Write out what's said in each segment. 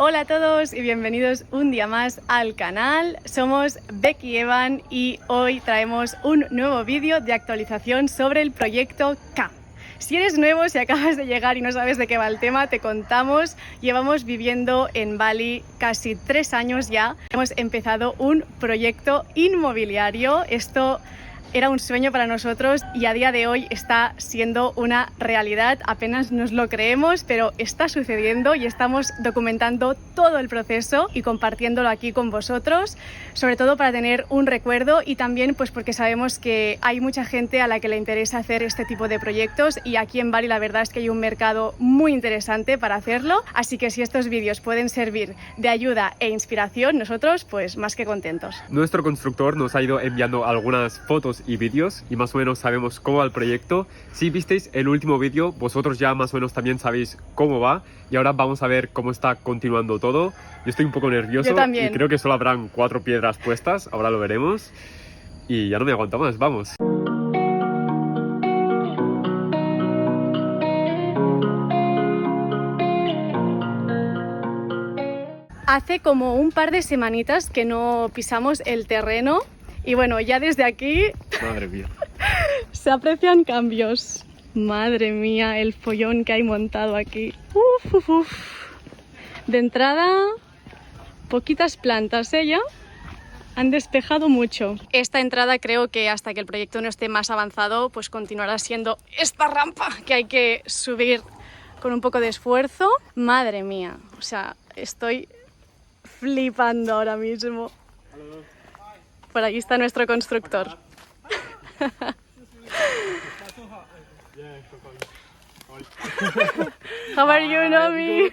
Hola a todos y bienvenidos un día más al canal. Somos Becky y Evan y hoy traemos un nuevo vídeo de actualización sobre el proyecto K. Si eres nuevo, si acabas de llegar y no sabes de qué va el tema, te contamos. Llevamos viviendo en Bali casi 3 años ya. Hemos empezado un proyecto inmobiliario. Esto era un sueño para nosotros y a día de hoy está siendo una realidad. Apenas nos lo creemos, pero está sucediendo y estamos documentando todo el proceso y compartiéndolo aquí con vosotros, sobre todo para tener un recuerdo y también pues porque sabemos que hay mucha gente a la que le interesa hacer este tipo de proyectos y aquí en Bali la verdad es que hay un mercado muy interesante para hacerlo, así que si estos vídeos pueden servir de ayuda e inspiración, nosotros pues más que contentos. Nuestro constructor nos ha ido enviando algunas fotos y vídeos y más o menos sabemos cómo va el proyecto. Si visteis el último vídeo, vosotros ya más o menos también sabéis cómo va y ahora vamos a ver cómo está continuando todo. Yo estoy un poco nervioso. Yo también. Y creo que solo habrán 4 piedras puestas, ahora lo veremos y ya no me aguanto más, vamos. Hace como un par de semanitas que no pisamos el terreno y bueno, ya desde aquí Madre mía. se aprecian cambios. Madre mía, el follón que hay montado aquí. Uf, uf, uf. De entrada, poquitas plantas, ¿eh? Ya han despejado mucho. Esta entrada creo que hasta que el proyecto no esté más avanzado, pues continuará siendo esta rampa que hay que subir con un poco de esfuerzo. Madre mía, o sea, estoy flipando ahora mismo. Por aquí está nuestro constructor. How are you, Nomi?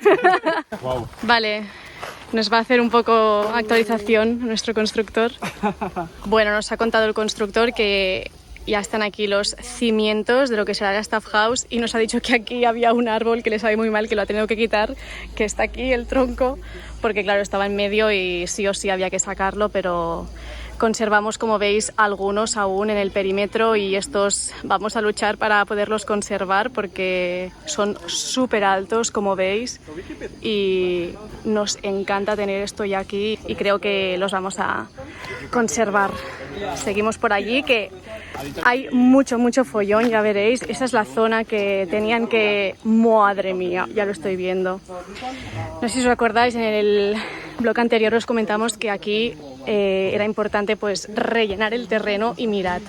Wow. Vale, nos va a hacer un poco actualización nuestro constructor. Bueno, nos ha contado el constructor que ya están aquí los cimientos de lo que será la Staff House y nos ha dicho que aquí había un árbol que le sabe muy mal, que lo ha tenido que quitar, que está aquí el tronco, porque claro, estaba en medio y sí o sí había que sacarlo, pero conservamos, como veis, algunos aún en el perímetro y estos vamos a luchar para poderlos conservar porque son súper altos, como veis, y nos encanta tener esto ya aquí y creo que los vamos a conservar. Seguimos por allí, que hay mucho follón, ya veréis. Esa es la zona que tenían que... Madre mía, ya lo estoy viendo. No sé si os acordáis, en el blog anterior os comentamos que aquí era importante pues rellenar el terreno y mirad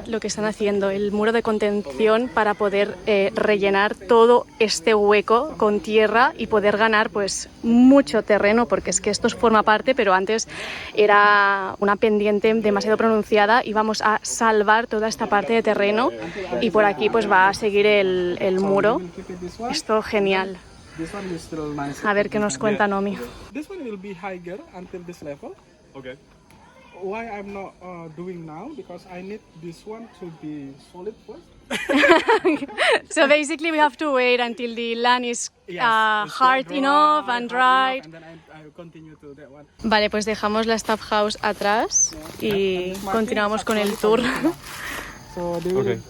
lo que están haciendo, el muro de contención para poder rellenar todo este hueco con tierra y poder ganar pues mucho terreno, porque es que esto forma parte, pero antes era una pendiente demasiado pronunciada y vamos a salvar toda esta parte de terreno y por aquí pues va a seguir el muro. Esto genial. A ver qué nos cuenta Nomi. This one will be higher until this level. Okay. Why I'm not doing now? Because I need this one to be solid first. So basically we have to wait until the land is It's hard dry, enough and hard dried. enough, and then I will continue to that one. Vale, pues dejamos la Staff House atrás y continuamos con el tour. So they will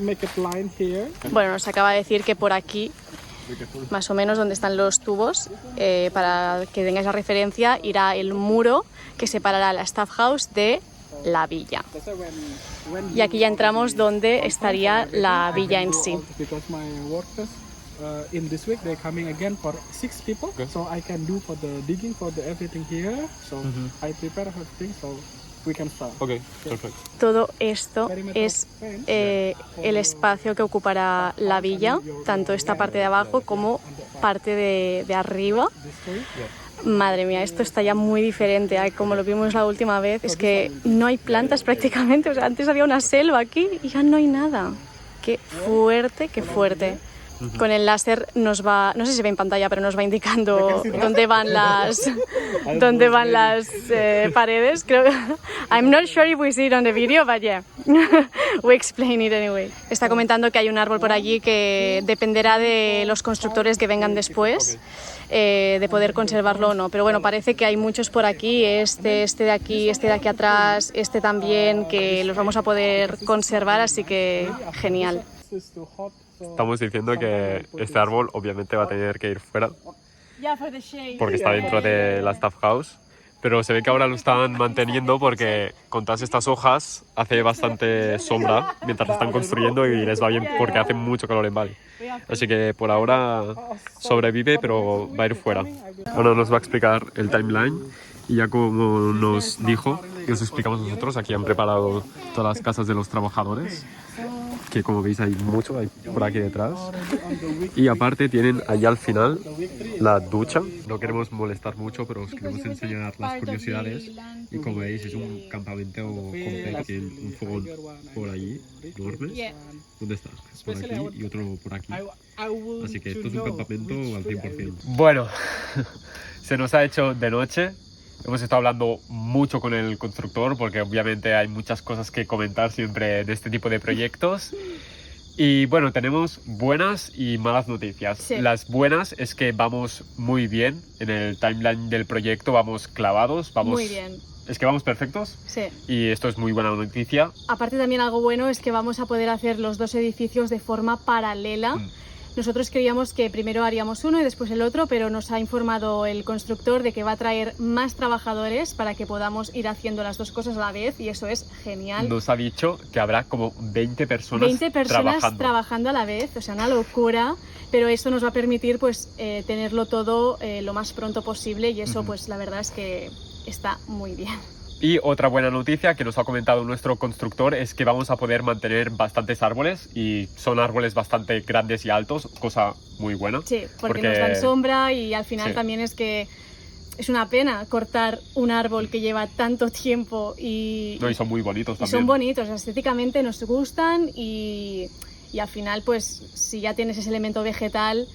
make a line here. Bueno, nos acaba de decir que por aquí, más o menos donde están los tubos, para que tengáis la referencia, irá el muro que separará la Staff House de la villa. That's why when Y aquí ya entramos donde estaría la villa en sí. because my workers in this week they're coming again for 6 people. So I can do for the digging for the everything here. So I prepare everything so we can start. Ok, perfecto. Todo esto es el espacio que ocupará la villa, tanto esta parte de abajo como parte de arriba. Madre mía, esto está ya muy diferente a como lo vimos la última vez. Es que no hay plantas prácticamente, o sea, antes había una selva aquí y ya no hay nada. Qué fuerte, qué fuerte. Con el láser nos va, no sé si se ve en pantalla, pero nos va indicando dónde van las paredes. Creo que I'm not sure if we see it on the video, but yeah, we explain it anyway. Está comentando que hay un árbol por allí que dependerá de los constructores que vengan después, de poder conservarlo o no. Pero bueno, parece que hay muchos por aquí, este de aquí atrás, este también, que los vamos a poder conservar, así que genial. Estamos diciendo que este árbol obviamente va a tener que ir fuera porque está dentro de la Staff House. Pero se ve que ahora lo están manteniendo porque con todas estas hojas hace bastante sombra mientras están construyendo y les va bien porque hace mucho calor en Bali. Así que por ahora sobrevive, pero va a ir fuera. Ahora nos va a explicar el timeline y ya como nos dijo, y os explicamos nosotros, aquí han preparado todas las casas de los trabajadores, que como veis hay mucho hay por aquí detrás. Y aparte tienen allá al final la ducha. No queremos molestar mucho, pero os queremos enseñar las curiosidades. Y como veis es un campamento completo, tiene un fogón por allí, enorme. ¿Dónde está? Por aquí y otro por aquí. Así que esto es un campamento al 100%. Bueno, se nos ha hecho de noche. Hemos estado hablando mucho con el constructor porque obviamente hay muchas cosas que comentar siempre de este tipo de proyectos. Y bueno, tenemos buenas y malas noticias. Sí. Las buenas es que vamos muy bien en el timeline del proyecto, vamos clavados, vamos... Muy bien. Es que vamos perfectos. Sí. Y esto es muy buena noticia. Aparte también algo bueno es que vamos a poder hacer los dos edificios de forma paralela. Nosotros creíamos que primero haríamos uno y después el otro, pero nos ha informado el constructor de que va a traer más trabajadores para que podamos ir haciendo las dos cosas a la vez y eso es genial. Nos ha dicho que habrá como 20 personas, 20 personas trabajando a la vez, o sea, una locura, pero eso nos va a permitir pues tenerlo todo lo más pronto posible y eso pues la verdad es que está muy bien. Y otra buena noticia que nos ha comentado nuestro constructor es que vamos a poder mantener bastantes árboles y son árboles bastante grandes y altos, cosa muy buena. Sí, porque nos dan sombra y al final también es que es una pena cortar un árbol que lleva tanto tiempo y... No, y son muy bonitos también. Son bonitos, estéticamente nos gustan y al final pues si ya tienes ese elemento vegetal...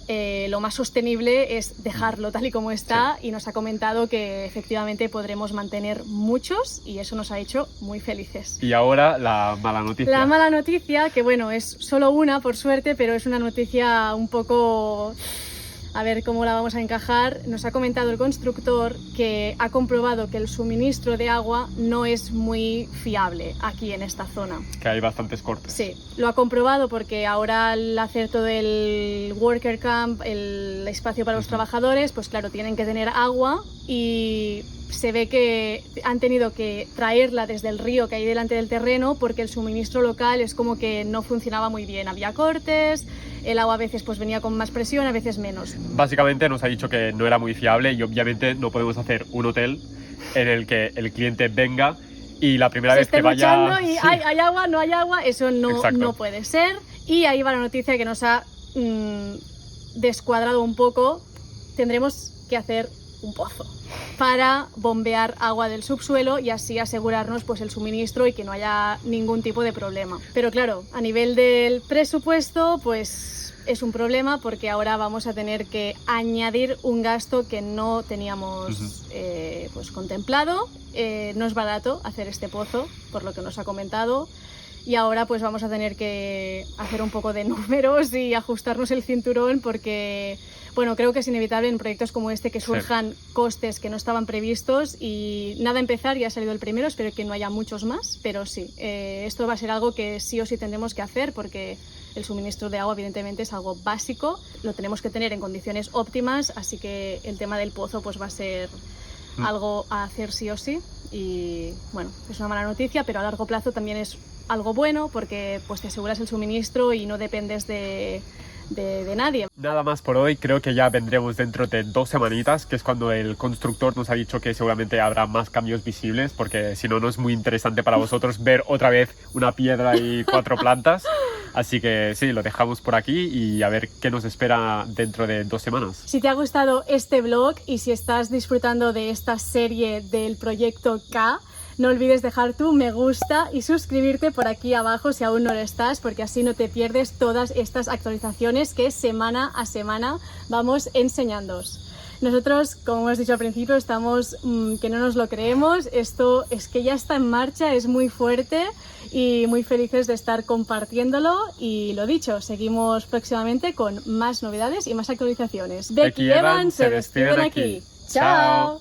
lo más sostenible es dejarlo tal y como está y nos ha comentado que efectivamente podremos mantener muchos y eso nos ha hecho muy felices. Y ahora la mala noticia. La mala noticia, que bueno, es solo una por suerte, pero es una noticia un poco... A ver cómo la vamos a encajar. Nos ha comentado el constructor que ha comprobado que el suministro de agua no es muy fiable aquí en esta zona. Que hay bastantes cortes. Sí, lo ha comprobado porque ahora al hacer todo el worker camp, el espacio para los trabajadores, pues claro, tienen que tener agua y se ve que han tenido que traerla desde el río que hay delante del terreno porque el suministro local es como que no funcionaba muy bien. Había cortes, el agua a veces pues venía con más presión, a veces menos. Básicamente nos ha dicho que no era muy fiable y obviamente no podemos hacer un hotel en el que el cliente venga y la primera vez que vaya... Y hay agua, no hay agua, eso no puede ser. Y ahí va la noticia que nos ha descuadrado un poco. Tendremos que hacer un pozo para bombear agua del subsuelo y así asegurarnos pues el suministro y que no haya ningún tipo de problema. Pero claro, a nivel del presupuesto pues es un problema porque ahora vamos a tener que añadir un gasto que no teníamos pues contemplado. No es barato hacer este pozo, por lo que nos ha comentado. Y ahora pues vamos a tener que hacer un poco de números y ajustarnos el cinturón porque, bueno, creo que es inevitable en proyectos como este que surjan costes que no estaban previstos y nada, empezar, ya ha salido el primero, espero que no haya muchos más, pero sí, esto va a ser algo que sí o sí tendremos que hacer porque el suministro de agua evidentemente es algo básico, lo tenemos que tener en condiciones óptimas, así que el tema del pozo pues va a ser algo a hacer sí o sí y bueno, es una mala noticia, pero a largo plazo también es algo bueno porque pues te aseguras el suministro y no dependes de nadie. Nada más por hoy, creo que ya vendremos dentro de 2 semanitas, que es cuando el constructor nos ha dicho que seguramente habrá más cambios visibles, porque si no, no es muy interesante para vosotros ver otra vez una piedra y 4 plantas. Así que sí, lo dejamos por aquí y a ver qué nos espera dentro de 2 semanas. Si te ha gustado este vlog y si estás disfrutando de esta serie del Proyecto K, no olvides dejar tu me gusta y suscribirte por aquí abajo si aún no lo estás, porque así no te pierdes todas estas actualizaciones que semana a semana vamos enseñándoos. Nosotros, como hemos dicho al principio, estamos que no nos lo creemos, esto es que ya está en marcha, es muy fuerte y muy felices de estar compartiéndolo y lo dicho, seguimos próximamente con más novedades y más actualizaciones. Becky y Evan se despiden aquí. ¡Chao!